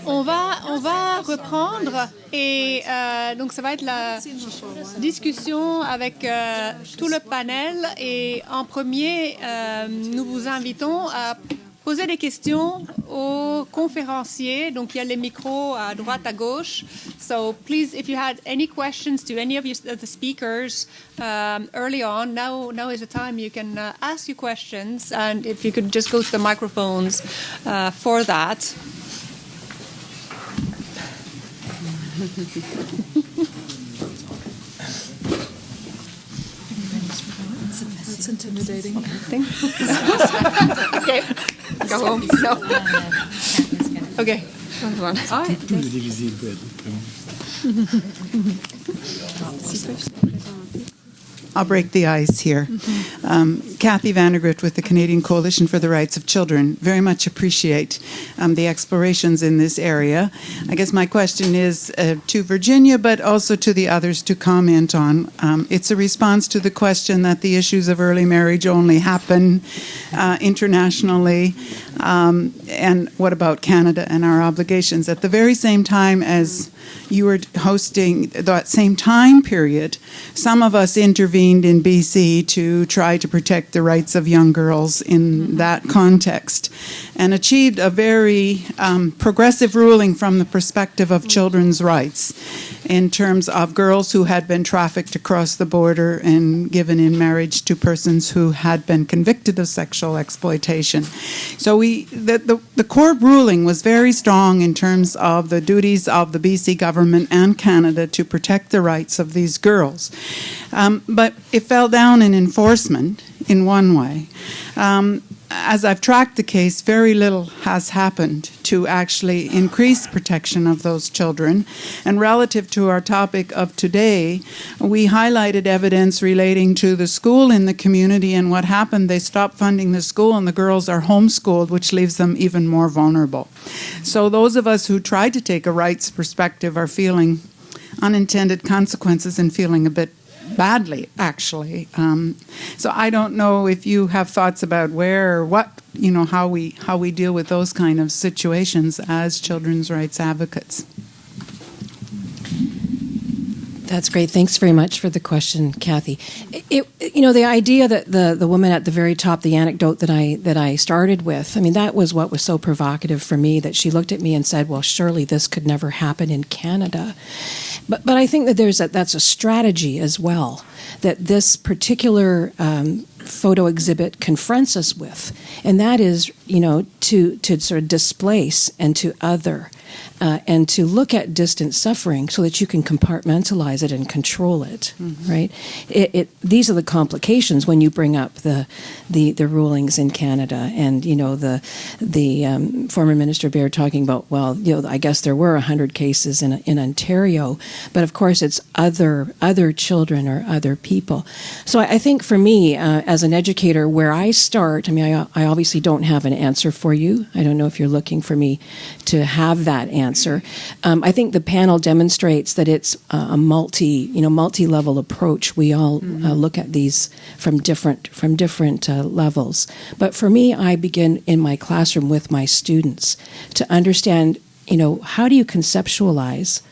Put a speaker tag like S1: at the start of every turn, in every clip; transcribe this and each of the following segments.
S1: On va reprendre et donc ça va être la discussion avec tout le panel et en premier, nous vous invitons à poser des questions aux conférenciers. Donc il y a les micros à droite, à gauche. So please, if you had any questions to any of the speakers early on, now is the time you can ask your questions. And if you could just go to the microphones for that.
S2: That's intimidating.
S1: Okay, go home. No. Okay.
S3: I'll break the ice here. Kathy Vandergrift with the Canadian Coalition for the Rights of Children. Very much appreciate the explorations in this area. I guess my question is to Virginia, but also to the others to comment on. It's a response to the question that the issues of early marriage only happen internationally. And what about Canada and our obligations? At the very same time as you were hosting that same time period, some of us intervened in BC to try to protect the rights of young girls in that context and achieved a very progressive ruling from the perspective of children's rights in terms of girls who had been trafficked across the border and given in marriage to persons who had been convicted of sexual exploitation. So the court ruling was very strong in terms of the duties of the BC government and Canada to protect the rights of these girls. But it fell down in enforcement in one way. As I've tracked the case, very little has happened to actually increase protection of those children. And relative to our topic of today, we highlighted evidence relating to the school in the community and what happened. They stopped funding the school and the girls are homeschooled, which leaves them even more vulnerable. So those of us who tried to take a rights perspective are feeling unintended consequences and feeling a bit badly, actually. So I don't know if you have thoughts about where or what, how we deal with those kind of situations as children's rights advocates.
S4: That's great. Thanks very much for the question, Kathy. The idea that the woman at the very top, the anecdote that I started with, that was what was so provocative for me, that she looked at me and said, well, surely this could never happen in Canada. But I think that that's a strategy as well, that this particular photo exhibit confronts us with, and that is, to sort of displace and to other, and to look at distant suffering so that you can compartmentalize it and control it, right? These are the complications when you bring up the rulings in Canada, and the former Minister Baird talking about, I guess there were 100 cases in Ontario, but of course it's other children or other people. So I think for me, as an educator, where I start, I obviously don't have an answer for you. I don't know if you're looking for me to have that answer. I think the panel demonstrates that it's a multi-level approach. We all look at these from different levels. But for me, I begin in my classroom with my students to understand, how do you conceptualize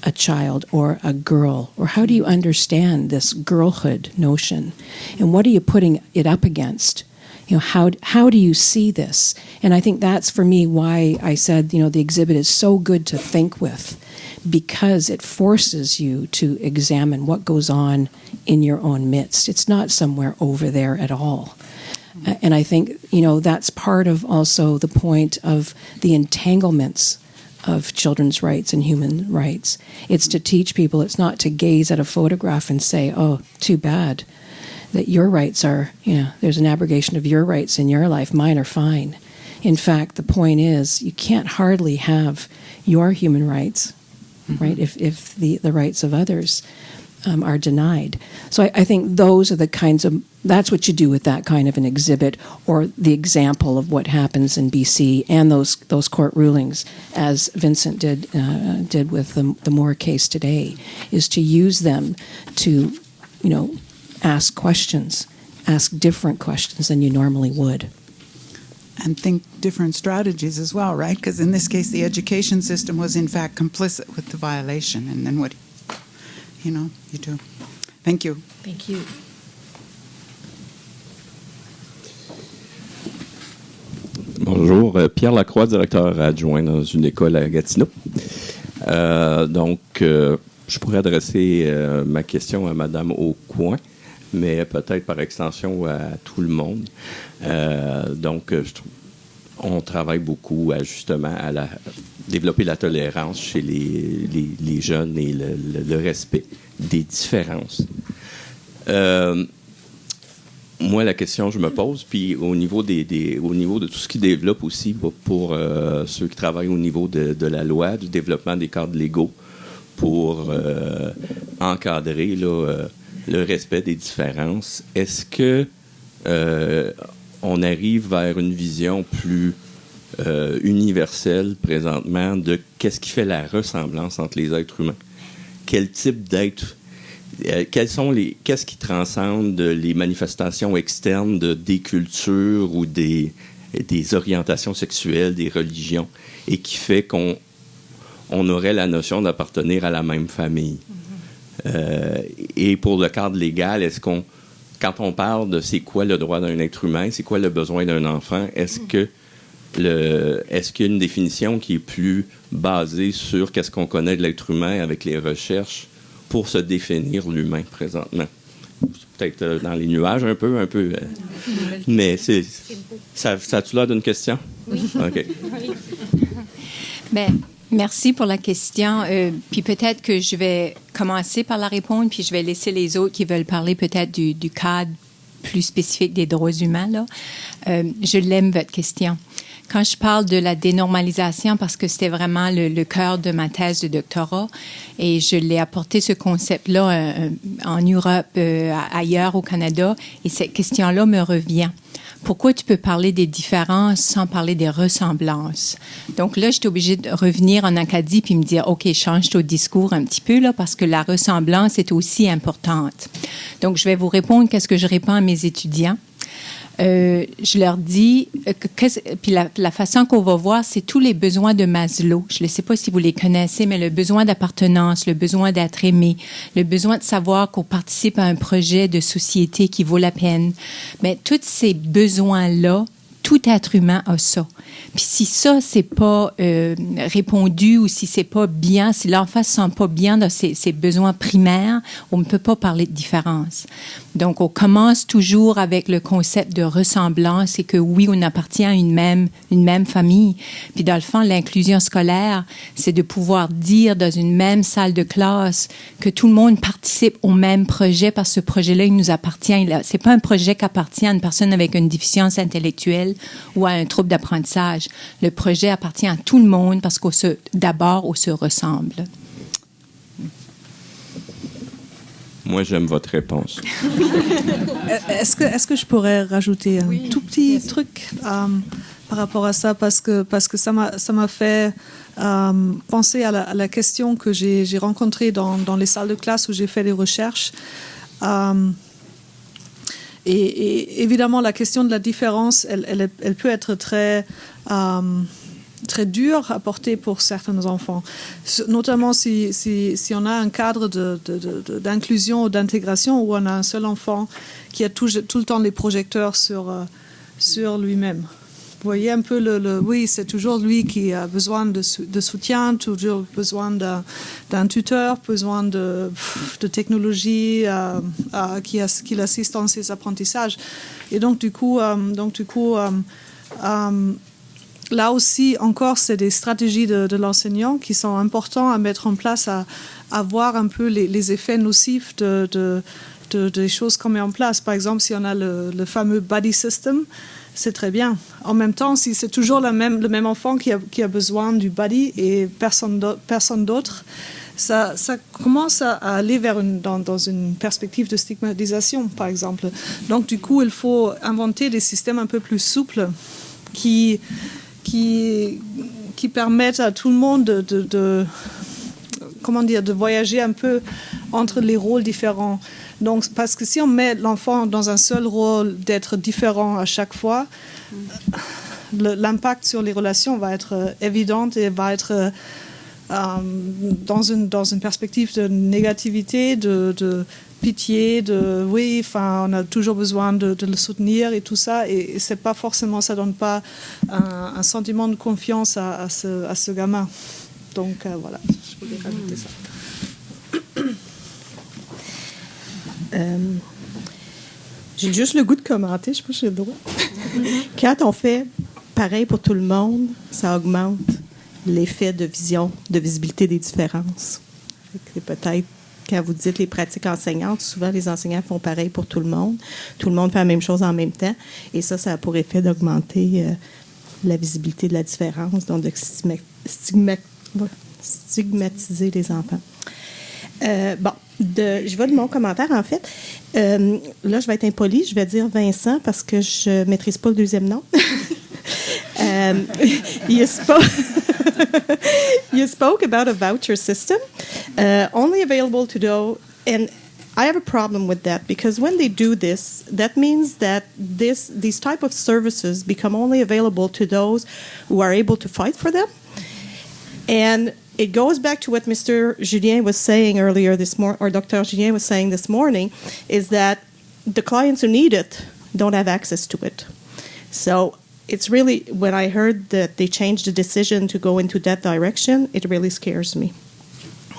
S4: a child or a girl, or how do you understand this girlhood notion, and what are you putting it up against? How do you see this? And I think that's, for me, why I said, the exhibit is so good to think with, because it forces you to examine what goes on in your own midst. It's not somewhere over there at all. And I think, that's part of also the point of the entanglements of children's rights and human rights. It's to teach people, it's not to gaze at a photograph and say, oh, too bad that your rights are, there's an abrogation of your rights in your life, mine are fine. In fact, the point is, you can't hardly have your human rights, right, if the rights of others are denied. So I think those are the kinds of, that's what you do with that kind of an exhibit, or the example of what happens in BC and those court rulings, as Vincent did with the Moore case today, is to use them to, ask questions, ask different questions than you normally would.
S3: and think different strategies as well, right? Because in this case, the education system was in fact complicit with the violation, and then what, you do. Thank you.
S4: Thank you.
S5: Bonjour, Pierre Lacroix, directeur adjoint dans une école à Gatineau. Je pourrais adresser ma question à Madame Aucoin, mais peut-être par extension à tout le monde. On travaille beaucoup justement à développer la tolérance chez les jeunes et le respect des différences. Moi, la question que je me pose, puis au niveau de tout ce qui développe aussi pour ceux qui travaillent au niveau de la loi, du développement des cadres légaux, pour encadrer le respect des différences, est-ce que on arrive vers une vision plus universelle présentement de qu'est-ce qui fait la ressemblance entre les êtres humains? Quel type d'être qu'est-ce qui transcende les manifestations externes des cultures ou des orientations sexuelles, des religions, et qui fait qu'on aurait la notion d'appartenir à la même famille? Et pour le cadre légal, quand on parle de c'est quoi le droit d'un être humain, c'est quoi le besoin d'un enfant, est-ce qu'il y a une définition qui est plus basée sur qu'est-ce qu'on connaît de l'être humain avec les recherches pour se définir l'humain présentement? C'est peut-être dans les nuages un peu, mais ça a-tu l'air d'une question?
S6: Oui.
S5: OK.
S6: Bien, merci pour la question. Puis peut-être que je vais commencer par la répondre, puis je vais laisser les autres qui veulent parler peut-être du cadre plus spécifique des droits humains. Là. Je l'aime, votre question. Quand je parle de la dénormalisation, parce que c'était vraiment le cœur de ma thèse de doctorat, et je l'ai apporté ce concept-là en Europe, ailleurs au Canada, et cette question-là me revient. Pourquoi tu peux parler des différences sans parler des ressemblances? Donc là, j'étais obligée de revenir en Acadie puis me dire, OK, change ton discours un petit peu, là, parce que la ressemblance est aussi importante. Donc, je vais vous répondre qu'est-ce que je réponds à mes étudiants. Je leur dis, puis la façon qu'on va voir, c'est tous les besoins de Maslow. Je ne sais pas si vous les connaissez, mais le besoin d'appartenance, le besoin d'être aimé, le besoin de savoir qu'on participe à un projet de société qui vaut la peine. Mais tous ces besoins-là, tout être humain a ça. Puis si ça, c'est pas répondu ou si c'est pas bien, si l'enfant se sent pas bien dans ses besoins primaires, on ne peut pas parler de différence. Donc, on commence toujours avec le concept de ressemblance et que oui, on appartient à une même famille. Puis dans le fond, l'inclusion scolaire, c'est de pouvoir dire dans une même salle de classe que tout le monde participe au même projet parce que ce projet-là, il nous appartient. C'est pas un projet qui appartient à une personne avec une déficience intellectuelle ou à un trouble d'apprentissage. Le projet appartient à tout le monde parce d'abord, on se ressemble.
S5: Moi, j'aime votre réponse.
S2: Est-ce que je pourrais rajouter un tout petit truc par rapport à ça, parce que ça m'a fait penser à la question que j'ai rencontrée dans les salles de classe où j'ai fait des recherches. Et évidemment, la question de la différence, elle peut être très dure à porter pour certains enfants, notamment si on a un cadre d'inclusion ou d'intégration où on a un seul enfant qui a tout le temps les projecteurs sur lui-même. Vous voyez un peu oui, c'est toujours lui qui a besoin de soutien, toujours besoin d'un tuteur, besoin de technologie qui l'assiste dans ses apprentissages. Et donc du coup, là aussi, encore, c'est des stratégies de l'enseignant qui sont importantes à mettre en place, à voir un peu les effets nocifs des choses qu'on met en place. Par exemple, si on a le fameux buddy system, c'est très bien. En même temps, si c'est toujours le même enfant qui a besoin du buddy et personne d'autre, ça commence à aller dans une perspective de stigmatisation, par exemple. Donc, du coup, il faut inventer des systèmes un peu plus souples qui permettent à tout le monde de voyager un peu entre les rôles différents. Donc, parce que si on met l'enfant dans un seul rôle d'être différent à chaque fois, l'impact sur les relations va être évident et va être dans une perspective de négativité, de pitié, on a toujours besoin de le soutenir et tout ça, et c'est pas forcément, ça donne pas un sentiment de confiance à ce gamin. Donc voilà, je voulais rajouter ça.
S7: J'ai juste le goût de commenter, je sais pas si j'ai le droit. Quand on fait pareil pour tout le monde, ça augmente l'effet de vision, de visibilité des différences. C'est peut-être, quand vous dites les pratiques enseignantes, souvent les enseignants font pareil pour tout le monde. Tout le monde fait la même chose en même temps. Et ça a pour effet d'augmenter la visibilité de la différence, donc de stigmatiser les enfants. Je vais de mon commentaire, en fait. Là, je vais être impolie. Je vais dire Vincent parce que je ne maîtrise pas le deuxième nom. You spoke about a voucher system, only available to those, and I have a problem with that because when they do this, that means that these type of services become only available to those who are able to fight for them. And it goes back to what Mr. Julien was saying earlier this morning, or Dr. Julien was saying this morning, is that the clients who need it don't have access to it. So it's really, when I heard that they changed the decision to go into that direction, it really scares me.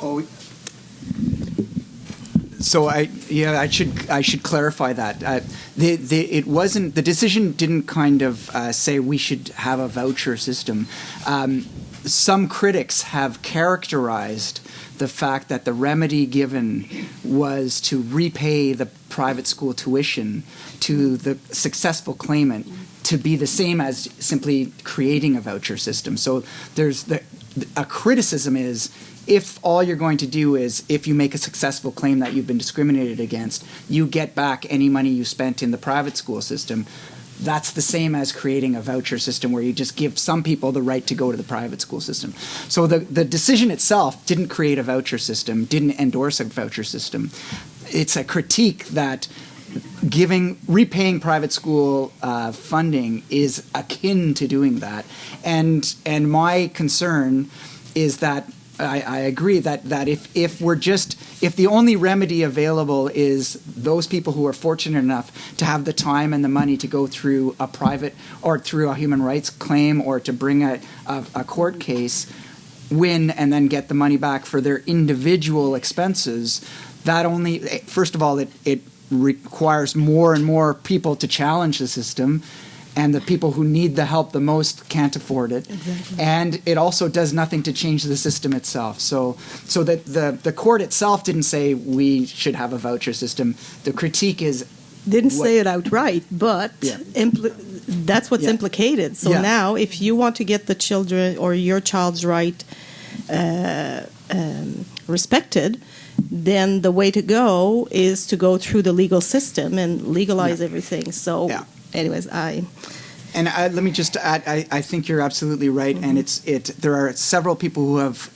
S8: Oh, so I should clarify that. It wasn't, the decision didn't kind of say we should have a voucher system. Some critics have characterized the fact that the remedy given was to repay the private school tuition to the successful claimant to be the same as simply creating a voucher system. So there's a criticism is, if all you're going to do is, if you make a successful claim that you've been discriminated against, you get back any money you spent in the private school system, that's the same as creating a voucher system where you just give some people the right to go to the private school system. So the decision itself didn't create a voucher system, didn't endorse a voucher system. It's a critique that repaying private school funding is akin to doing that. And my concern is that I agree that if the only remedy available is those people who are fortunate enough to have the time and the money to go through a private or through a human rights claim or to bring a court case, win and then get the money back for their individual expenses, that only, first of all, it requires more and more people to challenge the system. And the people who need the help the most can't afford it. Exactly. And it also does nothing to change the system itself. So that the court itself didn't say we should have a voucher system. The critique is...
S7: Didn't say it outright, but that's what's implicated. So now, if you want to get the children or your child's right respected, then the way to go is to go through the legal system and legalize everything. So... Yeah. Anyways,
S8: let me just add. I think you're absolutely right, and there are several people who have,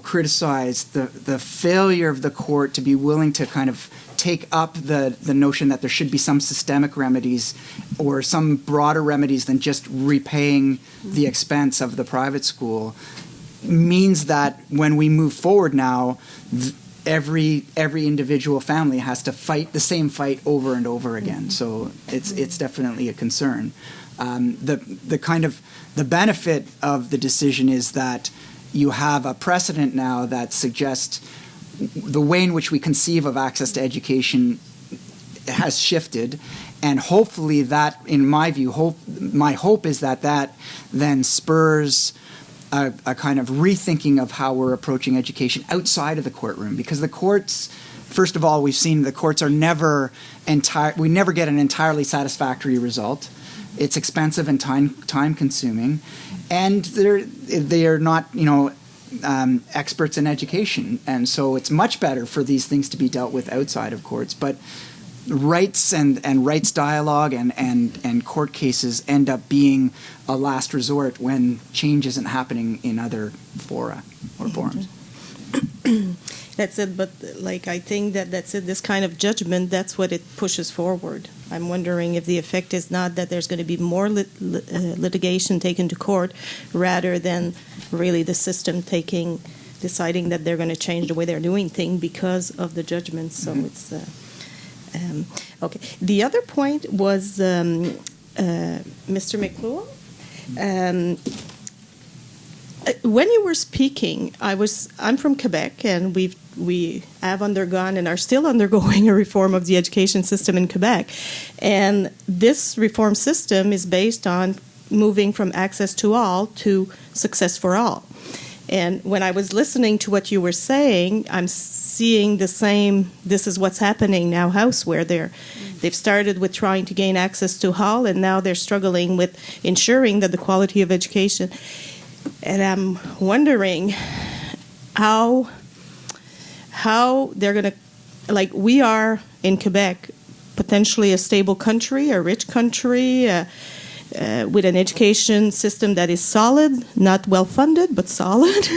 S8: criticized the failure of the court to be willing to kind of take up the notion that there should be some systemic remedies or some broader remedies than just repaying the expense of the private school. Means that when we move forward now. Every individual family has to fight the same fight over and over again. So it's definitely a concern. The benefit of the decision is that you have a precedent now that suggests the way in which we conceive of access to education has shifted, and hopefully that, in my view, my hope is that then spurs a kind of rethinking of how we're approaching education outside of the courtroom, because the courts, first of all, we've seen the courts are we never get an entirely satisfactory result. It's expensive and time consuming, and they are not experts in education, and so it's much better for these things to be dealt with outside of courts. But rights and rights dialogue and court cases end up being a last resort when change isn't happening in other fora or forums.
S7: That's it, but like I think that's it. This kind of judgment, that's what it pushes forward. I'm wondering if the effect is not that there's going to be more litigation taken to court, rather than really the system deciding that they're going to change the way they're doing things because of the judgment. So it's okay. The other point was Mr. McLuhan. When you were speaking, I'm from Quebec, and we have undergone and are still undergoing a reform of the education system in Quebec. And this reform system is based on moving from access to all to success for all. And when I was listening to what you were saying, I'm seeing the same, this is what's happening now elsewhere. They've started with trying to gain access to all, and now they're struggling with ensuring that the quality of education. And I'm wondering how they're going to, like, we are in Quebec, potentially a stable country, a rich country, with an education system that is solid, not well funded, but solid.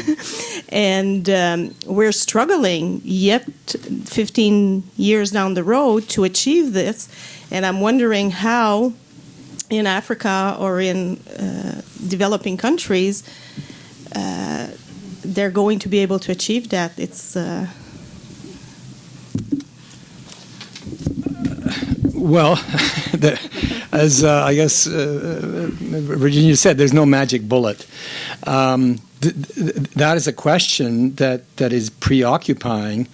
S7: And we're struggling yet 15 years down the road to achieve this. And I'm wondering how in Africa or in developing countries they're going to be able to achieve that. It's
S9: well, as I guess Virginia said, there's no magic bullet. That is a question that is preoccupying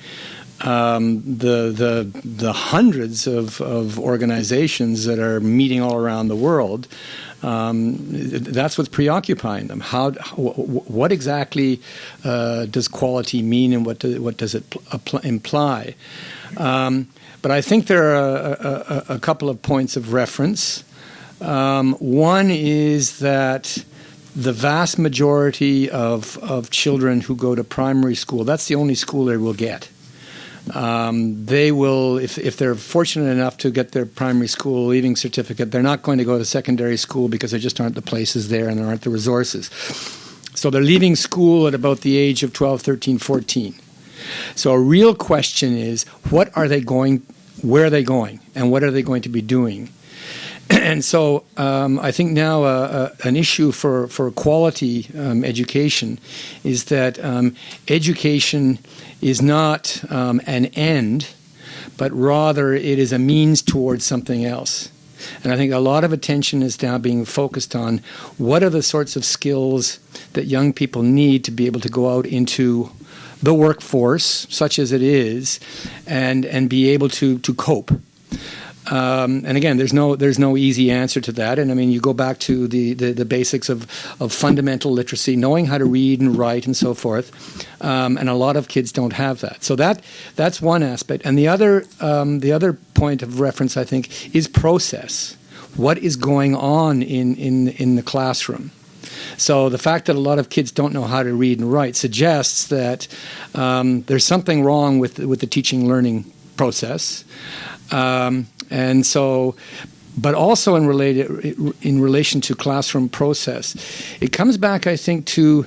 S9: the hundreds of organizations that are meeting all around the world. That's what's preoccupying them. What exactly does quality mean, and what does it imply? But I think there are a couple of points of reference. One is that the vast majority of children who go to primary school, that's the only school they will get. They will, if they're fortunate enough to get their primary school leaving certificate, they're not going to go to secondary school because there just aren't the places there and there aren't the resources. So they're leaving school at about the age of 12, 13, 14. So a real question is, where are they going, and what are they going to be doing? And so I think now an issue for quality education is that education is not an end, but rather it is a means towards something else. And I think a lot of attention is now being focused on what are the sorts of skills that young people need to be able to go out into the workforce, such as it is, and be able to cope. And again, there's no easy answer to that. And I mean, you go back to the basics of fundamental literacy, knowing how to read and write and so forth. And a lot of kids don't have that. So that's one aspect. And the other point of reference, I think, is process. What is going on in the classroom? So the fact that a lot of kids don't know how to read and write suggests that there's something wrong with the teaching learning process. And so, but also in relation to classroom process, it comes back, I think, to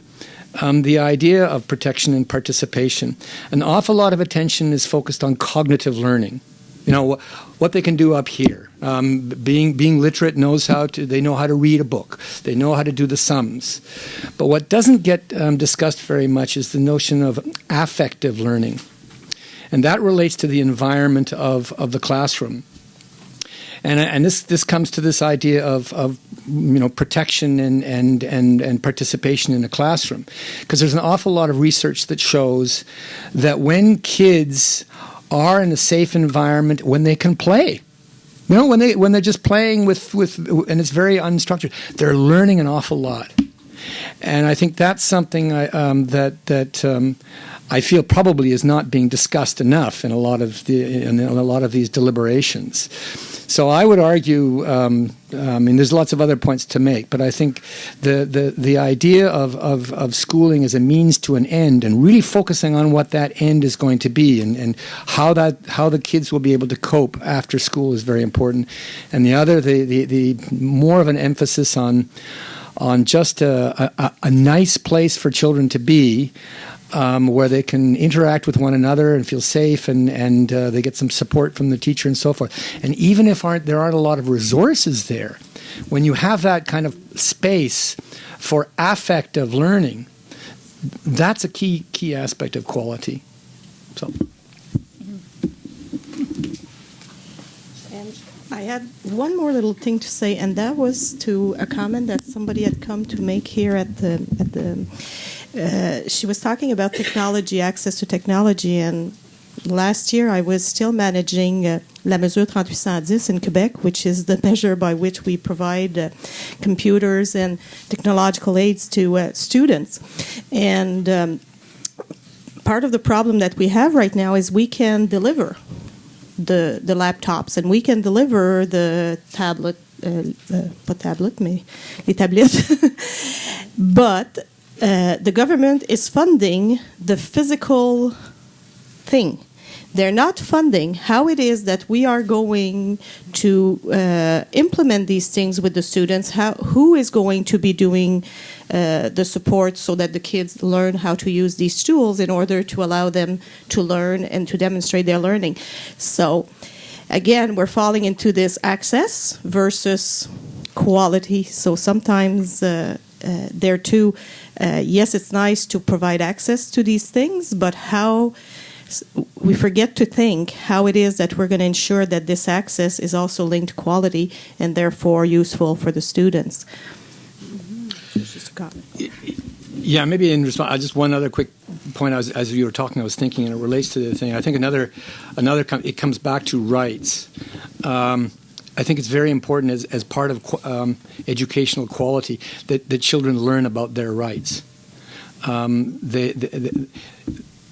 S9: the idea of protection and participation. An awful lot of attention is focused on cognitive learning. You know, what they can do up here. Being literate they know how to read a book. They know how to do the sums. But what doesn't get discussed very much is the notion of affective learning. And that relates to the environment of the classroom. And this comes to this idea of protection and participation in a classroom, because there's an awful lot of research that shows that when kids are in a safe environment, when they can play, when they're just playing with and it's very unstructured, they're learning an awful lot. And I think that's something that I feel probably is not being discussed enough in a lot of these deliberations. So I would argue, there's lots of other points to make, but I think the idea of schooling as a means to an end, and really focusing on what that end is going to be, and how the kids will be able to cope after school is very important. And the other, the more of an emphasis on just a nice place for children to be, where they can interact with one another and feel safe, and they get some support from the teacher and so forth. And even if there aren't a lot of resources there, when you have that kind of space for affective learning, that's a key aspect of quality. So.
S7: And I had one more little thing to say, and that was to a comment that somebody had come to make here at the. She was talking about technology, access to technology, and last year I was still managing La Mesure 3810 in Quebec, which is the measure by which we provide computers and technological aids to students. And part of the problem that we have right now is we can deliver the laptops, and we can deliver the tablet, pas tablet, mais les tablettes, but the government is funding the physical thing. They're not funding how it is that we are going to implement these things with the students, who is going to be doing the support so that the kids learn how to use these tools in order to allow them to learn and to demonstrate their learning. So, again, we're falling into this access versus quality. So sometimes there too, yes, it's nice to provide access to these things, but how we forget to think how it is that we're going to ensure that this access is also linked to quality and therefore useful for the students. Just a comment.
S9: Yeah, maybe in response, just one other quick point. As you were talking, I was thinking, and it relates to the thing. I think it comes back to rights. I think it's very important as part of educational quality that the children learn about their rights.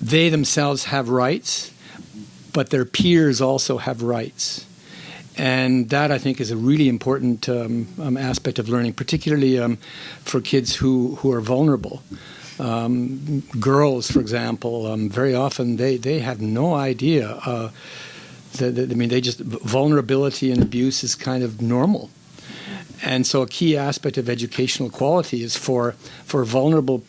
S9: They themselves have rights, but their peers also have rights. And that, I think, is a really important aspect of learning, particularly for kids who are vulnerable. Girls, for example, very often they have no idea. Vulnerability and abuse is kind of normal. And so a key aspect of educational quality is for vulnerable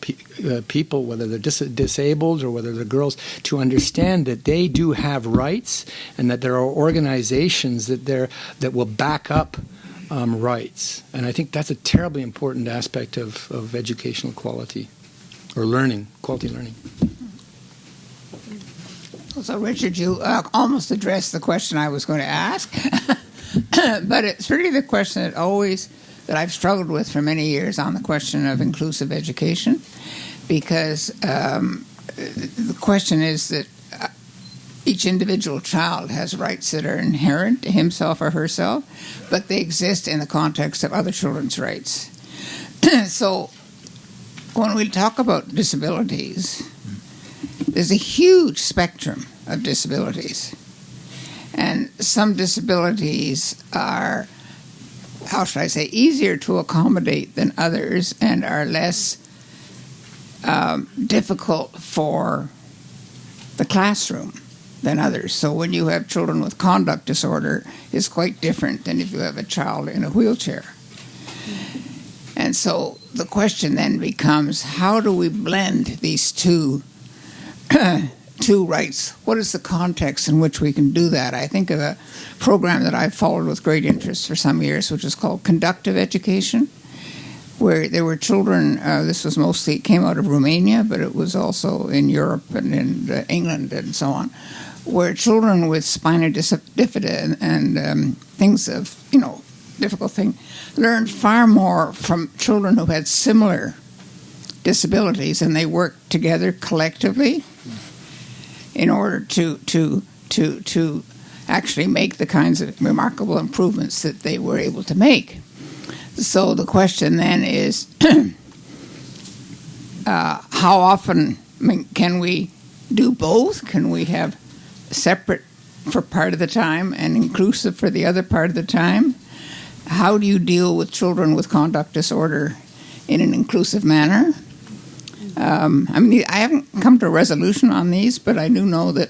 S9: people, whether they're disabled or whether they're girls, to understand that they do have rights and that there are organizations that will back up rights. And I think that's a terribly important aspect of educational quality or learning, quality learning.
S10: So, Richard, you almost addressed the question I was going to ask. But it's really the question that I've struggled with for many years on the question of inclusive education, because the question is that each individual child has rights that are inherent to himself or herself, but they exist in the context of other children's rights. So when we talk about disabilities, there's a huge spectrum of disabilities. And some disabilities are, how should I say, easier to accommodate than others and are less difficult for the classroom than others. So when you have children with conduct disorder, it's quite different than if you have a child in a wheelchair. And so the question then becomes, how do we blend these two rights? What is the context in which we can do that? I think of a program that I've followed with great interest for some years, which is called conductive education, where there were children, this was mostly, came out of Romania, but it was also in Europe and in England and so on, where children with spina bifida and things of, difficult thing, learned far more from children who had similar disabilities, and they worked together collectively in order to actually make the kinds of remarkable improvements that they were able to make. So the question then is, how often can we do both? Can we have separate for part of the time and inclusive for the other part of the time? How do you deal with children with conduct disorder in an inclusive manner? I haven't come to a resolution on these, but I do know that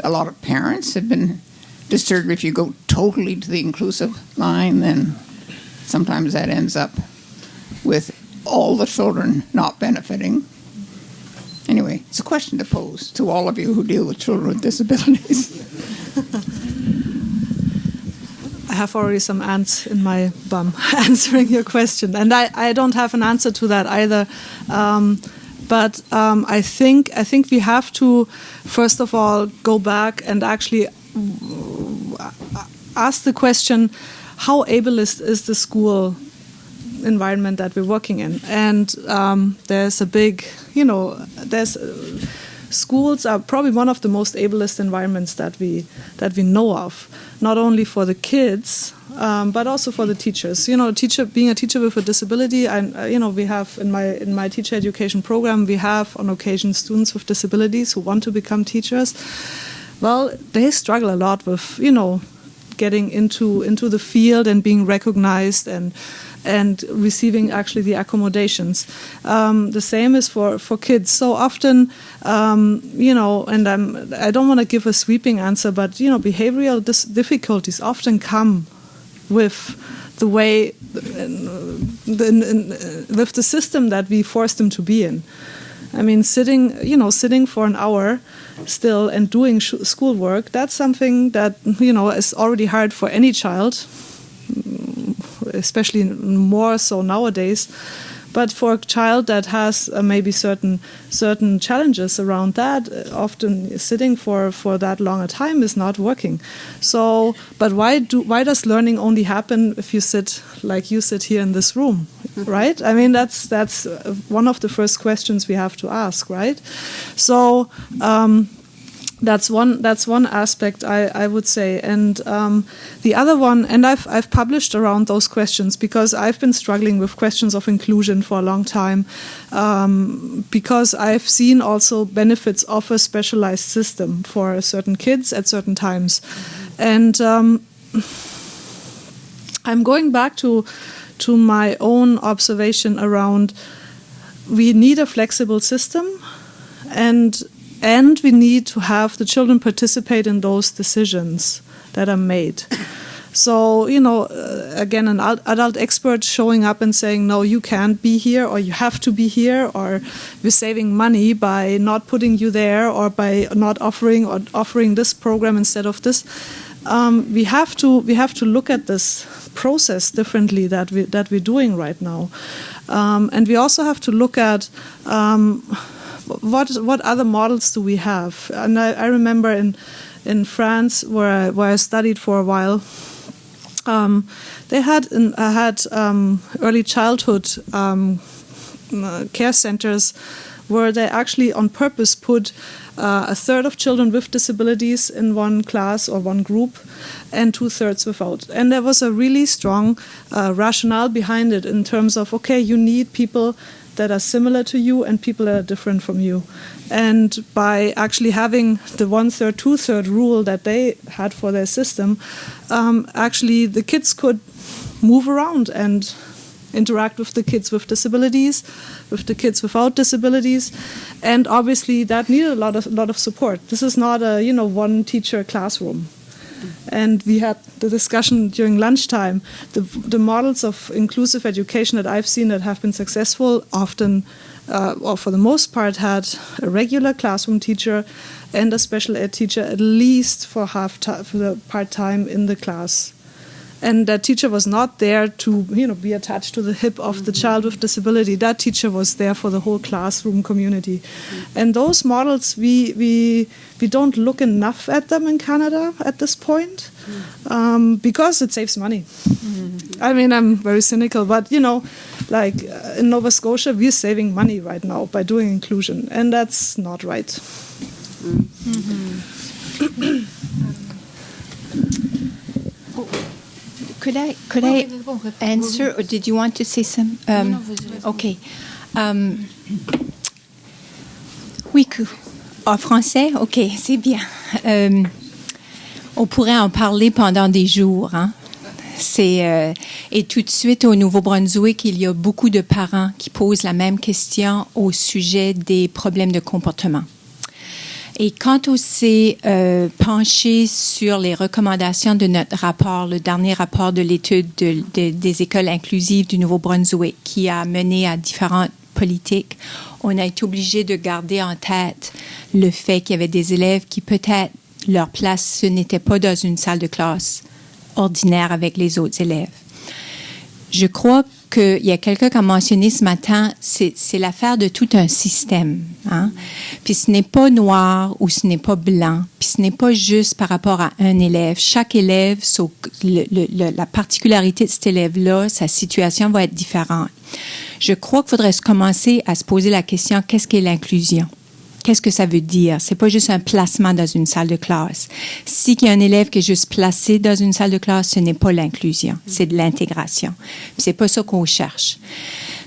S10: a lot of parents have been disturbed. If you go totally to the inclusive line, then sometimes that ends up with all the children not benefiting. Anyway, it's a question to pose to all of you who deal with children with disabilities.
S2: I have already some ants in my bum answering your question, and I don't have an answer to that either. But I think we have to, first of all, go back and actually ask the question, how ableist is the school environment that we're working in? And there's a big, schools are probably one of the most ableist environments that we know of, not only for the kids, but also for the teachers. Being a teacher with a disability, we have in my teacher education program, we have on occasion students with disabilities who want to become teachers. Well, they struggle a lot with, getting into the field and being recognized and receiving actually the accommodations. The same is for kids. So often, and I don't want to give a sweeping answer, but behavioral difficulties often come with the way, with the system that we force them to be in. I mean, sitting for an hour still and doing schoolwork, that's something that, is already hard for any child, especially more so nowadays. But for a child that has maybe certain challenges around that, often sitting for that long a time is not working. So, but why does learning only happen if you sit like you sit here in this room, right? I mean, that's one of the first questions we have to ask, right? So. That's one aspect I would say, and the other one, and I've published around those questions because I've been struggling with questions of inclusion for a long time, because I've seen also benefits of a specialized system for certain kids at certain times, and I'm going back to my own observation around we need a flexible system, and we need to have the children participate in those decisions that are made. So, again, an adult expert showing up and saying, no, you can't be here, or you have to be here, or we're saving money by not putting you there, or by not offering this program instead of this. We have to look at this process differently that we're doing right now. And we also have to look at what other models do we have? And I remember in France, where I studied for a while, they had early childhood care centers where they actually on purpose put a third of children with disabilities in one class or one group and 2/3 without. And there was a really strong rationale behind it in terms of, okay, you need people that are similar to you and people that are different from you. And by actually having the 1/3, 2/3 rule that they had for their system, actually the kids could move around and interact with the kids with disabilities, with the kids without disabilities, and obviously that needed a lot of support. This is not a one teacher classroom. And we had the discussion during lunchtime. The models of inclusive education that I've seen that have been successful often, or for the most part, had a regular classroom teacher and a special ed teacher at least for the part-time in the class. And that teacher was not there to be attached to the hip of the child with disability. That teacher was there for the whole classroom community. And those models, we don't look enough at them in Canada at this point, because it saves money. I mean, I'm very cynical, but like in Nova Scotia, we're saving money right now by doing inclusion, and that's not right.
S6: Could I answer, or did you want to say some? Okay. Oui, en français, ok, c'est bien. On pourrait en parler pendant des jours. Hein? Et tout de suite, au Nouveau-Brunswick, il y a beaucoup de parents qui posent la même question au sujet des problèmes de comportement. Et quand on s'est penché sur les recommandations de notre rapport, le dernier rapport de l'étude des écoles inclusives du Nouveau-Brunswick, qui a mené à différentes politiques, on a été obligé de garder en tête le fait qu'il y avait des élèves qui peut-être leur place, ce n'était pas dans une salle de classe ordinaire avec les autres élèves. Je crois qu'il y a quelqu'un qui a mentionné ce matin, c'est l'affaire de tout un système. Hein? Puis ce n'est pas noir ou ce n'est pas blanc. Puis ce n'est pas juste par rapport à un élève. Chaque élève, la particularité de cet élève-là, sa situation va être différente. Je crois qu'il faudrait commencer à se poser la question, qu'est-ce qu'est l'inclusion? Qu'est-ce que ça veut dire? C'est pas juste un placement dans une salle de classe. Si qu'il y a un élève qui est juste placé dans une salle de classe, ce n'est pas l'inclusion, c'est de l'intégration. C'est pas ça qu'on cherche.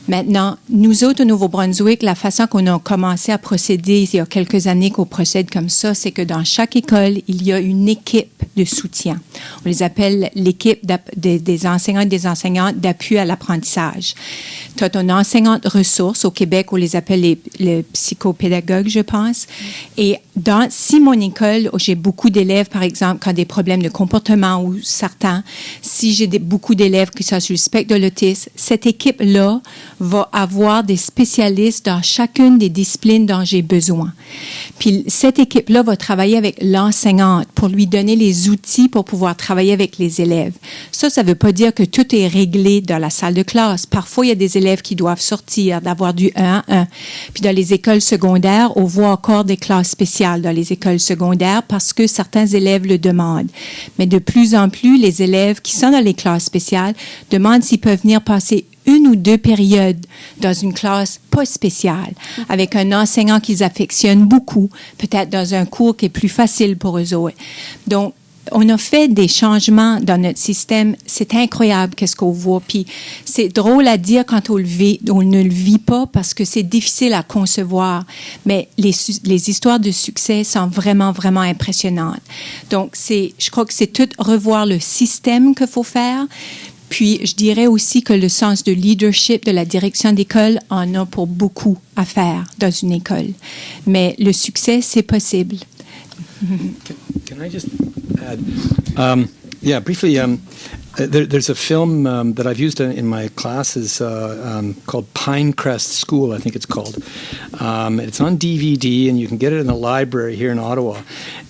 S6: Maintenant, nous autres au Nouveau-Brunswick, la façon qu'on a commencé à procéder il y a quelques années qu'on procède comme ça, c'est que dans chaque école, il y a une équipe de soutien. On les appelle l'équipe des enseignants et des enseignantes d'appui à l'apprentissage. Tu as ton enseignante ressources au Québec, on les appelle les psychopédagogues, je pense. Et si mon école, j'ai beaucoup d'élèves, par exemple, qui ont des problèmes de comportement ou certains, si j'ai beaucoup d'élèves qui sont sur le spectre de l'autisme, cette équipe-là va avoir des spécialistes dans chacune des disciplines dont j'ai besoin. Puis cette équipe-là va travailler avec l'enseignante pour lui donner les outils pour pouvoir travailler avec les élèves. Ça ne veut pas dire que tout est réglé dans la salle de classe. Parfois, il y a des élèves qui doivent sortir, d'avoir du 1 à 1. Puis dans les écoles secondaires, on voit encore des classes spéciales dans les écoles secondaires parce que certains élèves le demandent. Mais de plus en plus, les élèves qui sont dans les classes spéciales demandent s'ils peuvent venir passer 1 ou 2 périodes dans une classe pas spéciale, avec un enseignant qu'ils affectionnent beaucoup, peut-être dans un cours qui est plus facile pour eux autres. Donc, on a fait des changements dans notre système. C'est incroyable qu'est-ce qu'on voit. Puis c'est drôle à dire quand on ne le vit pas parce que c'est difficile à concevoir. Mais les histoires de succès sont vraiment, vraiment impressionnantes. Donc, je crois que c'est tout revoir le système qu'il faut faire. Puis, je dirais aussi que le sens de leadership de la direction d'école en a pour beaucoup à faire dans une école. Mais le succès, c'est possible.
S9: Can I just add? Briefly, there's a film that I've used in my classes called Pinecrest School, I think it's called. It's on DVD, and you can get it in the library here in Ottawa.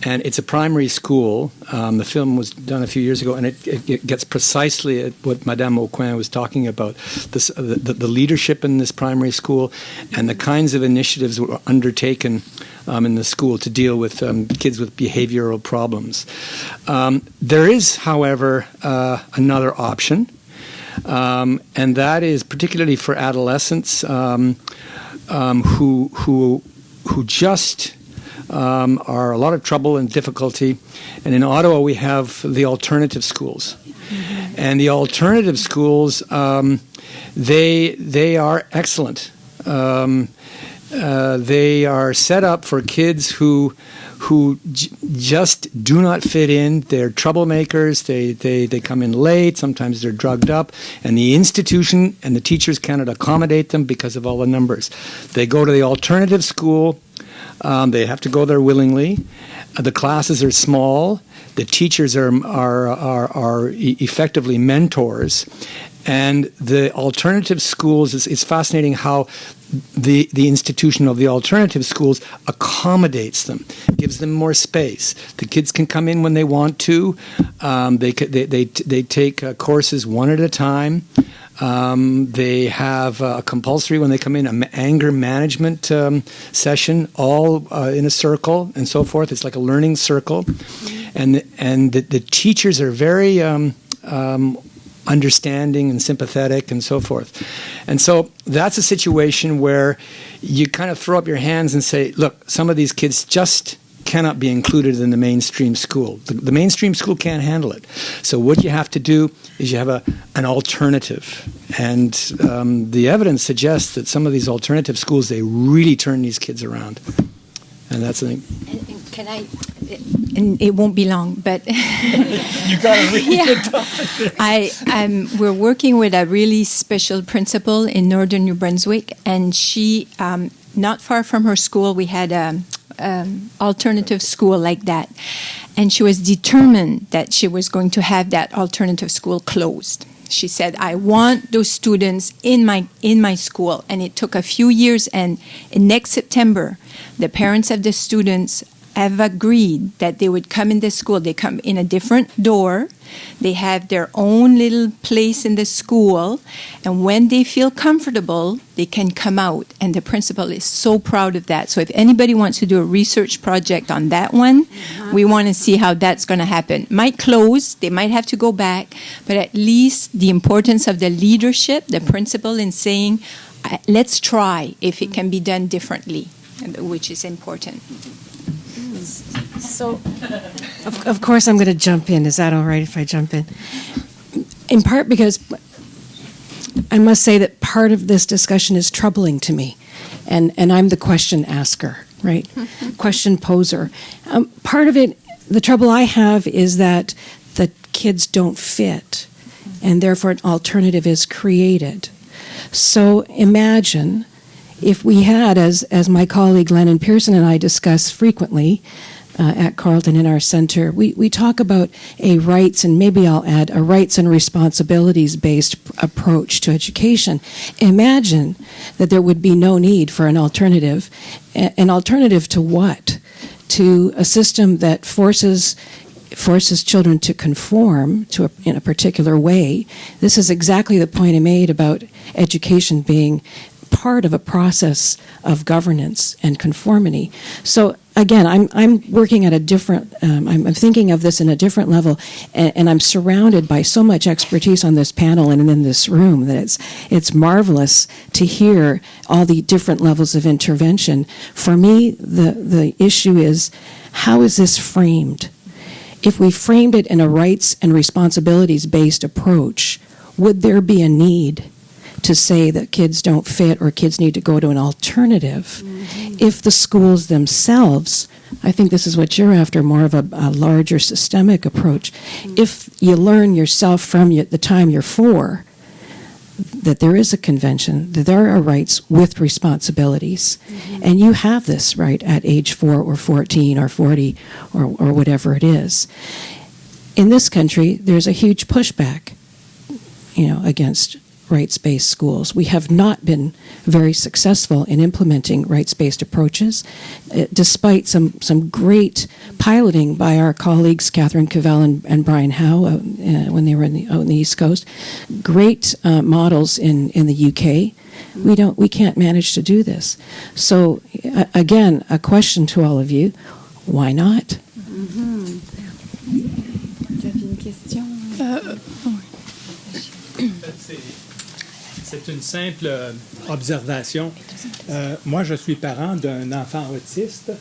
S9: And it's a primary school. The film was done a few years ago, and it gets precisely at what Madame Aucoin was talking about, the leadership in this primary school and the kinds of initiatives that were undertaken in the school to deal with kids with behavioral problems. There is, however, another option, and that is particularly for adolescents who just are a lot of trouble and difficulty. And in Ottawa, we have the alternative schools. Mm-hmm. And the alternative schools, they are excellent. They are set up for kids who just do not fit in. They're troublemakers. They come in late. Sometimes they're drugged up. And the institution and the teachers cannot accommodate them because of all the numbers. They go to the alternative school. They have to go there willingly. The classes are small. The teachers are effectively mentors. And the alternative schools, it's fascinating how the institution of the alternative schools accommodates them, gives them more space. The kids can come in when they want to. They take courses one at a time. They have a compulsory, when they come in, an anger management session, all in a circle and so forth. It's like a learning circle. And the teachers are very understanding and sympathetic and so forth. And so that's a situation where you kind of throw up your hands and say, look, some of these kids just cannot be included in the mainstream school. The mainstream school can't handle it. So what you have to do is you have an alternative. And the evidence suggests that some of these alternative schools, they really turn these kids around. And that's the thing.
S6: And can I, and it won't be long, but
S9: you got to read
S6: it. We're working with a really special principal in northern New Brunswick, and she, not far from her school, we had an alternative school like that. And she was determined that she was going to have that alternative school closed. She said, I want those students in my school. And it took a few years, and next September, the parents of the students have agreed that they would come in the school. They come in a different door. They have their own little place in the school. And when they feel comfortable, they can come out. And the principal is so proud of that. So if anybody wants to do a research project on that one, we want to see how that's going to happen. Might close. They might have to go back. But at least the importance of the leadership, the principal in saying, let's try if it can be done differently, which is important.
S4: So, of course, I'm going to jump in. Is that all right if I jump in? In part because I must say that part of this discussion is troubling to me, and I'm the question asker, right? Question poser. Part of it, the trouble I have is that the kids don't fit, and therefore an alternative is created. So imagine if we had, as my colleague Lennon Pearson and I discuss frequently at Carleton in our center, we talk about a rights, and maybe I'll add, a rights and responsibilities-based approach to education. Imagine that there would be no need for an alternative. An alternative to what? To a system that forces children to conform in a particular way. This is exactly the point I made about education being part of a process of governance and conformity. So again, I'm working at a different, I'm thinking of this in a different level, and I'm surrounded by so much expertise on this panel and in this room that it's marvelous to hear all the different levels of intervention. For me, the issue is, how is this framed? If we framed it in a rights and responsibilities-based approach, would there be a need to say that kids don't fit or kids need to go to an alternative? If the schools themselves, I think this is what you're after, more of a larger systemic approach. If you learn yourself from the time you're 4 that there is a convention, that there are rights with responsibilities, and you have this right at age 4 or 14 or 40 or whatever it is. In this country, there's a huge pushback, against rights-based schools. We have not been very successful in implementing rights-based approaches, despite some great piloting by our colleagues Catherine Cavell and Brian Howe when they were out in the East Coast. Great models in the UK. We can't manage to do this. So again, a question to all of you: why not?
S11: C'est une simple observation. Moi, je suis parent d'un enfant autiste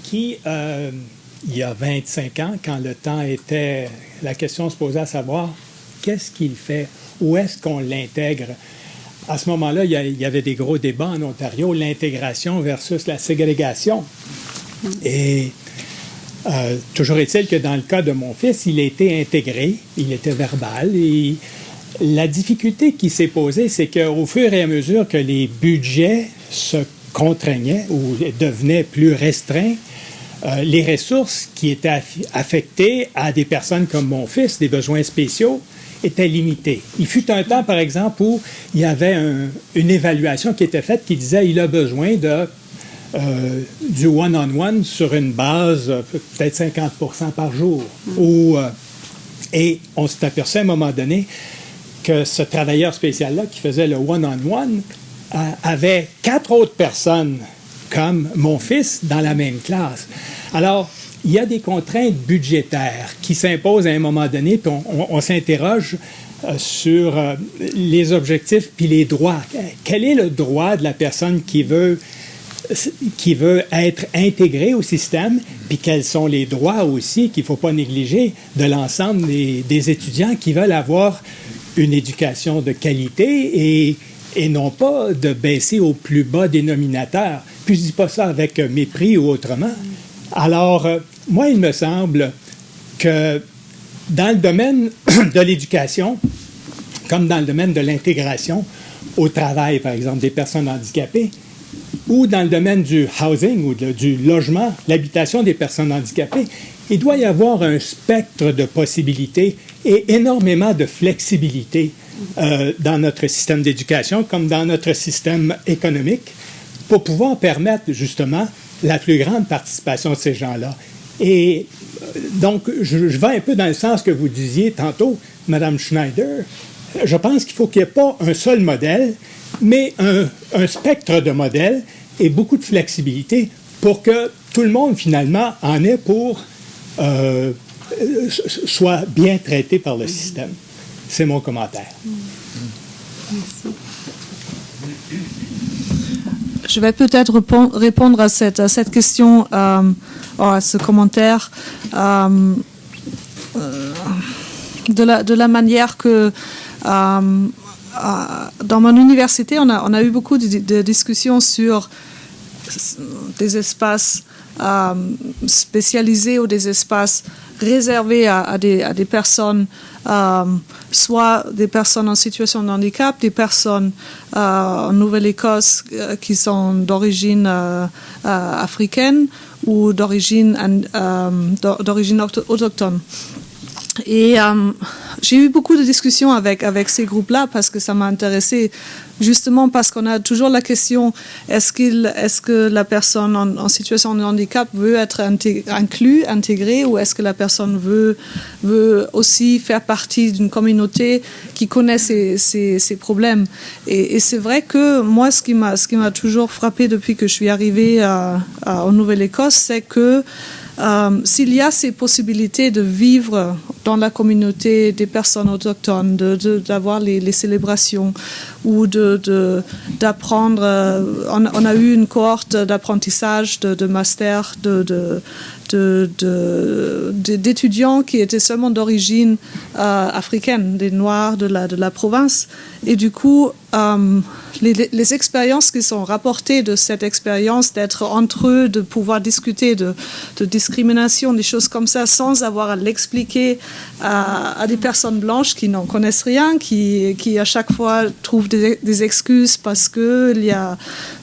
S11: qui, il y a 25 ans, quand le temps était, la question se posait à savoir qu'est-ce qu'il fait, où est-ce qu'on l'intègre. À ce moment-là, il y avait des gros débats en Ontario, l'intégration versus la ségrégation. Et toujours est-il que dans le cas de mon fils, il a été intégré, il était verbal, et la difficulté qui s'est posée, c'est qu'au fur et à mesure que les budgets se contraignaient ou devenaient plus restreints, les ressources qui étaient affectées à des personnes comme mon fils, des besoins spéciaux, étaient limitées. Il fut un temps, par exemple, où il y avait une évaluation qui était faite qui disait qu'il a besoin du one-on-one sur une base peut-être 50% par jour. Et on s'est aperçu à un moment donné que ce travailleur spécial-là qui faisait le one-on-one avait 4 autres personnes comme mon fils dans la même classe. Alors, il y a des contraintes budgétaires qui s'imposent à un moment donné, puis on s'interroge sur les objectifs puis les droits. Quel est le droit de la personne qui veut être intégrée au système, puis quels sont les droits aussi qu'il ne faut pas négliger de l'ensemble des étudiants qui veulent avoir une éducation de qualité et non pas de baisser au plus bas dénominateur. Puis je ne dis pas ça avec mépris ou autrement. Alors, moi, il me semble que dans le domaine de l'éducation, comme dans le domaine de l'intégration au travail, par exemple, des personnes handicapées, ou dans le domaine du housing ou du logement, l'habitation des personnes handicapées, il doit y avoir un spectre de possibilités et énormément de flexibilité dans notre système d'éducation comme dans notre système économique pour pouvoir permettre justement la plus grande participation de ces gens-là. Et donc, je vais un peu dans le sens que vous disiez tantôt, Mme Schneider. Je pense qu'il faut qu'il n'y ait pas un seul modèle, mais un spectre de modèles et beaucoup de flexibilité pour que tout le monde, finalement, en ait pour soit bien traité par le système. C'est mon commentaire.
S2: Merci. Je vais peut-être répondre à cette question, à ce commentaire, de la manière que dans mon université, on a eu beaucoup de discussions sur des espaces spécialisés ou des espaces réservés à des personnes, soit des personnes en situation de handicap, des personnes en Nouvelle-Écosse qui sont d'origine africaine ou d'origine autochtone. Et j'ai eu beaucoup de discussions avec ces groupes-là parce que ça m'a intéressée, justement parce qu'on a toujours la question, est-ce que la personne en situation de handicap veut être intégrée, ou est-ce que la personne veut aussi faire partie d'une communauté qui connaît ses problèmes. Et c'est vrai que moi, ce qui m'a toujours frappé depuis que je suis arrivée en Nouvelle-Écosse, c'est que s'il y a ces possibilités de vivre dans la communauté des personnes autochtones, d'avoir les célébrations ou d'apprendre, on a eu une cohorte d'apprentissage, de master, d'étudiants qui étaient seulement d'origine africaine, des Noirs de la province. Et du coup, les expériences qui sont rapportées de cette expérience d'être entre eux, de pouvoir discuter de discrimination, des choses comme ça, sans avoir à l'expliquer à des personnes blanches qui n'en connaissent rien, qui à chaque fois trouvent des excuses parce que il y a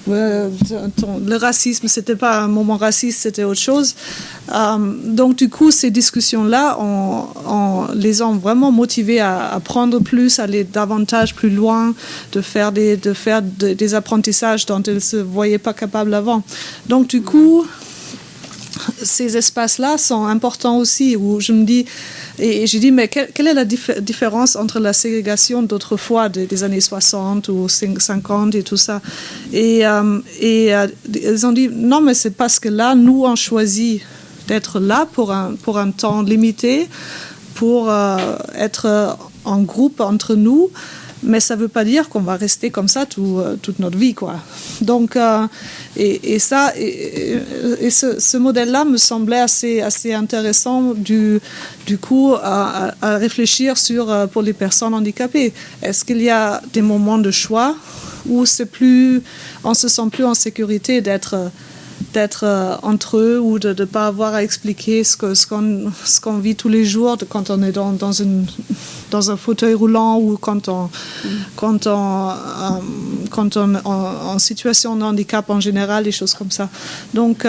S2: le racisme, c'était pas un moment raciste, c'était autre chose. Donc du coup, ces discussions-là, les ont vraiment motivés à apprendre plus, à aller davantage plus loin, de faire des apprentissages dont ils ne se voyaient pas capables avant. Donc du coup, ces espaces-là sont importants aussi, où je me dis, et j'ai dit, mais quelle est la différence entre la ségrégation d'autrefois, des années 60 ou 50 et tout ça, et ils ont dit, non, mais c'est parce que là, nous, on choisit d'être là pour un temps limité, pour être en groupe entre nous, mais ça ne veut pas dire qu'on va rester comme ça toute notre vie, quoi. Donc, ce modèle-là me semblait assez intéressant du coup à réfléchir sur pour les personnes handicapées. Est-ce qu'il y a des moments de choix où on se sent plus en sécurité d'être entre eux, ou de ne pas avoir à expliquer ce qu'on vit tous les jours quand on est dans un fauteuil roulant, ou quand on en situation de handicap en général, des choses comme ça. Donc,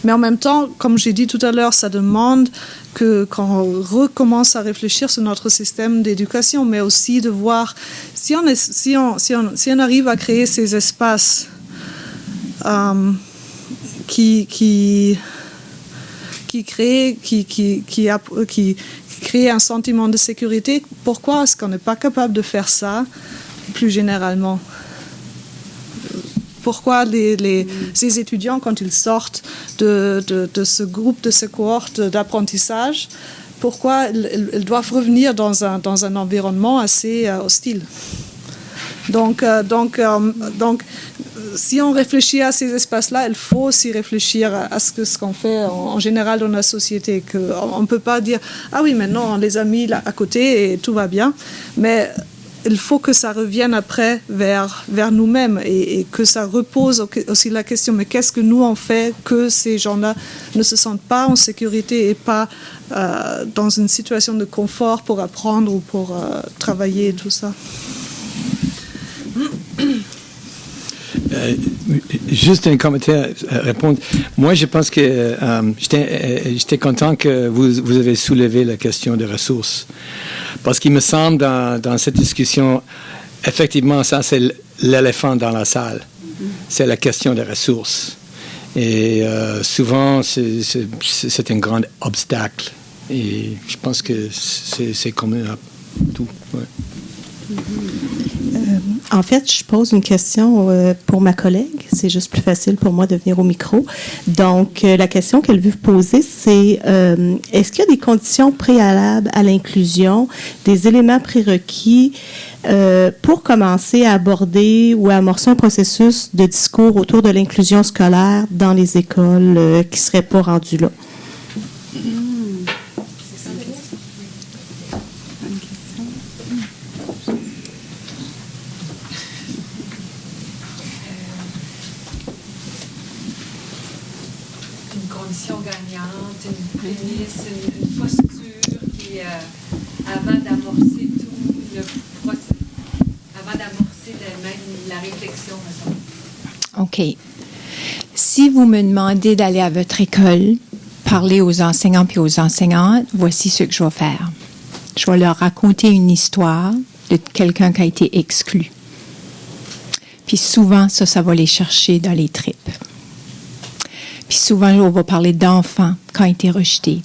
S2: mais en même temps, comme j'ai dit tout à l'heure, ça demande qu'on recommence à réfléchir sur notre système d'éducation, mais aussi de voir si on arrive à créer ces espaces qui créent un sentiment de sécurité. Pourquoi est-ce qu'on n'est pas capable de faire ça plus généralement? Pourquoi ces étudiants, quand ils sortent de ce groupe, de ce cohorte d'apprentissage, pourquoi ils doivent revenir dans un environnement assez hostile? Donc, si on réfléchit à ces espaces-là, il faut aussi réfléchir à ce qu'on fait en général dans la société. On ne peut pas dire « Ah oui, maintenant on les a mis là à côté et tout va bien », mais il faut que ça revienne après vers nous-mêmes, et que ça repose aussi la question, mais qu'est-ce que nous on fait que ces gens-là ne se sentent pas en sécurité et pas dans une situation de confort pour apprendre ou pour travailler et tout ça.
S9: Juste un commentaire à répondre. Moi, je pense que j'étais content que vous avez soulevé la question des ressources. Parce qu'il me semble, dans cette discussion, effectivement, ça, c'est l'éléphant dans la salle. C'est la question des ressources. Et souvent, c'est un grand obstacle. Et je pense que c'est commun à tout. Ouais.
S7: En fait, je pose une question pour ma collègue. C'est juste plus facile pour moi de venir au micro. Donc, la question qu'elle veut poser, c'est est-ce qu'il y a des conditions préalables à l'inclusion, des éléments prérequis pour commencer à aborder ou à amorcer un processus de discours autour de l'inclusion scolaire dans les écoles qui ne seraient pas rendues là?
S12: gagnante, une prémisse, une posture qui, avant d'amorcer tout le processus, avant d'amorcer même la réflexion.
S6: OK. Si vous me demandez d'aller à votre école, parler aux enseignants puis aux enseignantes, voici ce que je vais faire. Je vais leur raconter une histoire de quelqu'un qui a été exclu. Puis souvent, ça va les chercher dans les tripes. Puis souvent, on va parler d'enfants qui ont été rejetés,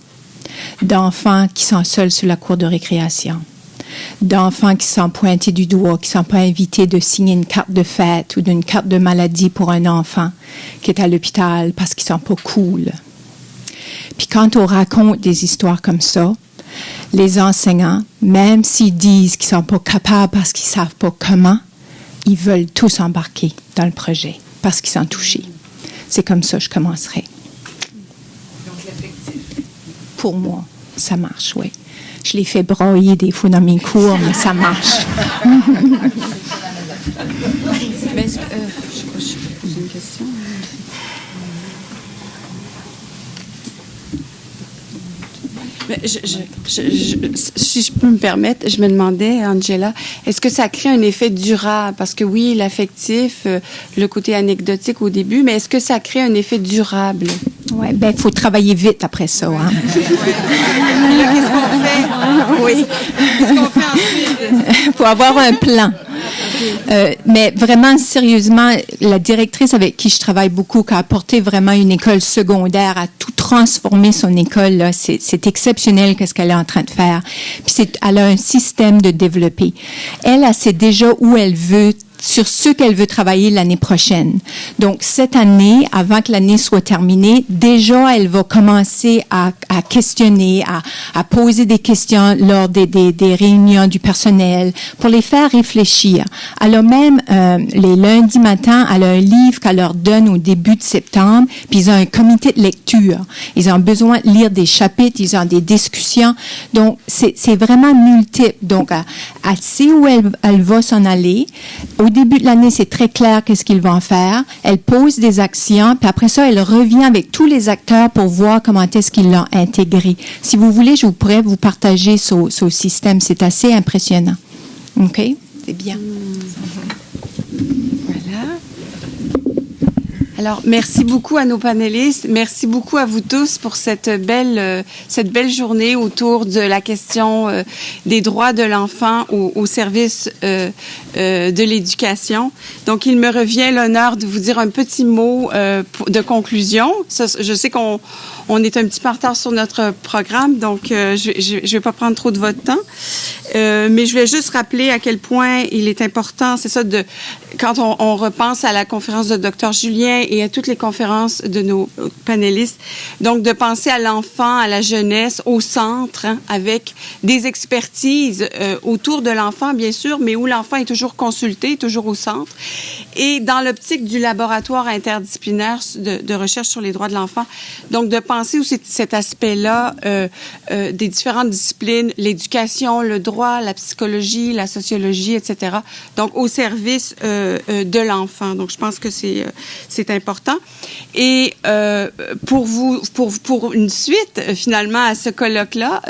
S6: d'enfants qui sont seuls sur la cour de récréation, d'enfants qui sont pointés du doigt, qui ne sont pas invités de signer une carte de fête ou d'une carte de maladie pour un enfant qui est à l'hôpital parce qu'ils ne sont pas cool. Puis quand on raconte des histoires comme ça, les enseignants, même s'ils disent qu'ils ne sont pas capables parce qu'ils ne savent pas comment, ils veulent tous embarquer dans le projet parce qu'ils sont touchés. C'est comme ça que je commencerai.
S12: Donc, l'affectif.
S6: Pour moi, ça marche, oui. Je les fais broyer des fois dans mes cours, mais ça marche.
S13: Mais, je pose une question. Si je peux me permettre, je me demandais, Angela, est-ce que ça crée un effet durable? Parce que oui, l'affectif, le côté anecdotique au début, mais est-ce que ça crée un effet durable?
S6: Oui, bien, il faut travailler vite après ça. Hein?
S13: Là, qu'est-ce qu'on fait?
S6: Oui.
S13: Qu'est-ce qu'on fait ensuite?
S6: Il faut avoir un plan. Mais vraiment, sérieusement, la directrice avec qui je travaille beaucoup, qui a apporté vraiment une école secondaire, a tout transformé son école. Là. C'est exceptionnel ce qu'elle est en train de faire. Puis elle a un système de développer. Elle sait déjà où elle veut, sur ce qu'elle veut travailler l'année prochaine. Donc, cette année, avant que l'année soit terminée, déjà, elle va commencer à questionner, à poser des questions lors des réunions du personnel pour les faire réfléchir. Elle a même, les lundis matins, elle a un livre qu'elle leur donne au début de septembre, puis ils ont un comité de lecture. Ils ont besoin de lire des chapitres, ils ont des discussions. Donc, c'est vraiment multiple. Donc, elle sait où elle va s'en aller. Au début de l'année, c'est très clair qu'est-ce qu'ils vont faire. Elle pose des actions, puis après ça, elle revient avec tous les acteurs pour voir comment est-ce qu'ils l'ont intégré. Si vous voulez, je pourrais vous partager ce système. C'est assez impressionnant. OK? C'est bien.
S13: Voilà. Alors, merci beaucoup à nos panélistes. Merci beaucoup à vous tous pour cette belle journée autour de la question des droits de l'enfant au service de l'éducation. Donc, il me revient l'honneur de vous dire un petit mot de conclusion. Ça, je sais qu'on est un petit peu en retard sur notre programme, donc je vais pas prendre trop de votre temps. Mais je voulais juste rappeler à quel point il est important, c'est ça, quand on repense à la conférence de Dr. Julien et à toutes les conférences de nos panélistes, donc de penser à l'enfant, à la jeunesse, au centre, hein, avec des expertises autour de l'enfant, bien sûr, mais où l'enfant est toujours consulté, toujours au centre. Et dans l'optique du laboratoire interdisciplinaire de recherche sur les droits de l'enfant, donc de penser aussi cet aspect-là des différentes disciplines, l'éducation, le droit, la psychologie, la sociologie, etc. Donc, au service de l'enfant. Donc, je pense que c'est important. Et pour une suite, finalement, à ce colloque-là,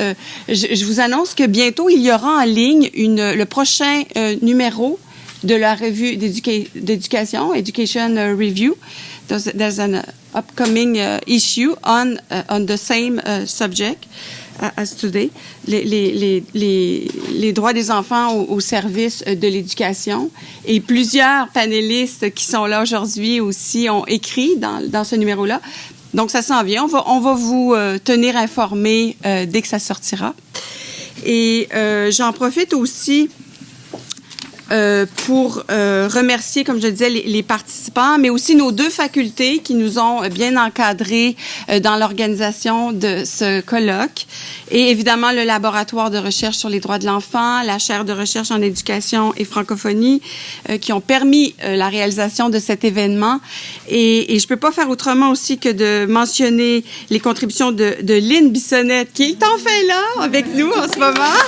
S13: je vous annonce que bientôt, il y aura en ligne le prochain numéro de la revue d'éducation, Education Review. There's an upcoming issue on the same subject as today, les droits des enfants au service de l'éducation. Et plusieurs panélistes qui sont là aujourd'hui aussi ont écrit dans ce numéro-là. Donc, ça s'en vient. On va vous tenir informés dès que ça sortira. Et j'en profite aussi pour remercier, comme je disais, les participants, mais aussi nos 2 facultés qui nous ont bien encadrés dans l'organisation de ce colloque. Et évidemment, le laboratoire de recherche sur les droits de l'enfant, la chaire de recherche en éducation et francophonie, qui ont permis la réalisation de cet événement. Et je peux pas faire autrement aussi que de mentionner les contributions de Lynn Bissonnette, qui est enfin là avec nous en ce moment.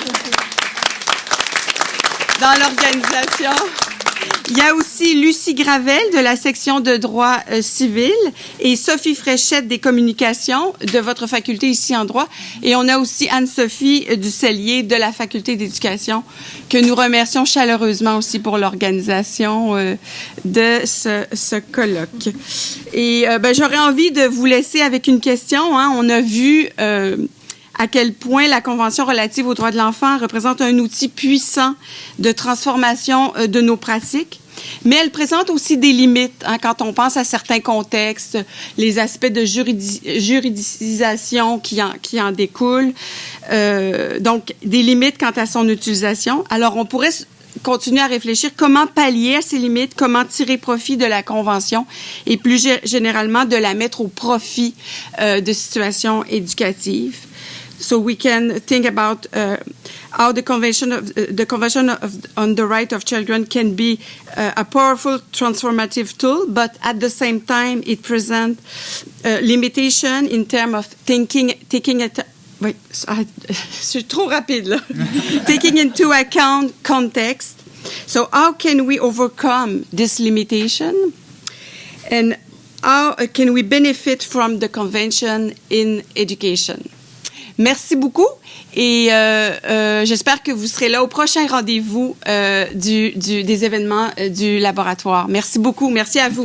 S13: Dans l'organisation. Il y a aussi Lucie Gravel de la section de droit civil et Sophie Fréchette des communications de votre faculté ici en droit. Et on a aussi Anne-Sophie Ducellier de la faculté d'éducation que nous remercions chaleureusement aussi pour l'organisation de ce colloque. Et j'aurais envie de vous laisser avec une question. Hein. On a vu à quel point la Convention relative aux droits de l'enfant représente un outil puissant de transformation de nos pratiques, mais elle présente aussi des limites hein, quand on pense à certains contextes, les aspects de juridisation qui en découlent, donc des limites quant à son utilisation. Alors, on pourrait continuer à réfléchir comment pallier à ces limites, comment tirer profit de la Convention et plus généralement de la mettre au profit de situations éducatives. So we can think about how the Convention on the Right of Children can be a powerful transformative tool, but at the same time it presents limitation in terms of taking it. Wait, je suis trop rapide là. Taking into account context. So how can we overcome this limitation, and how can we benefit from the Convention in education? Merci beaucoup et j'espère que vous serez là au prochain rendez-vous des événements du laboratoire. Merci beaucoup. Merci à vous.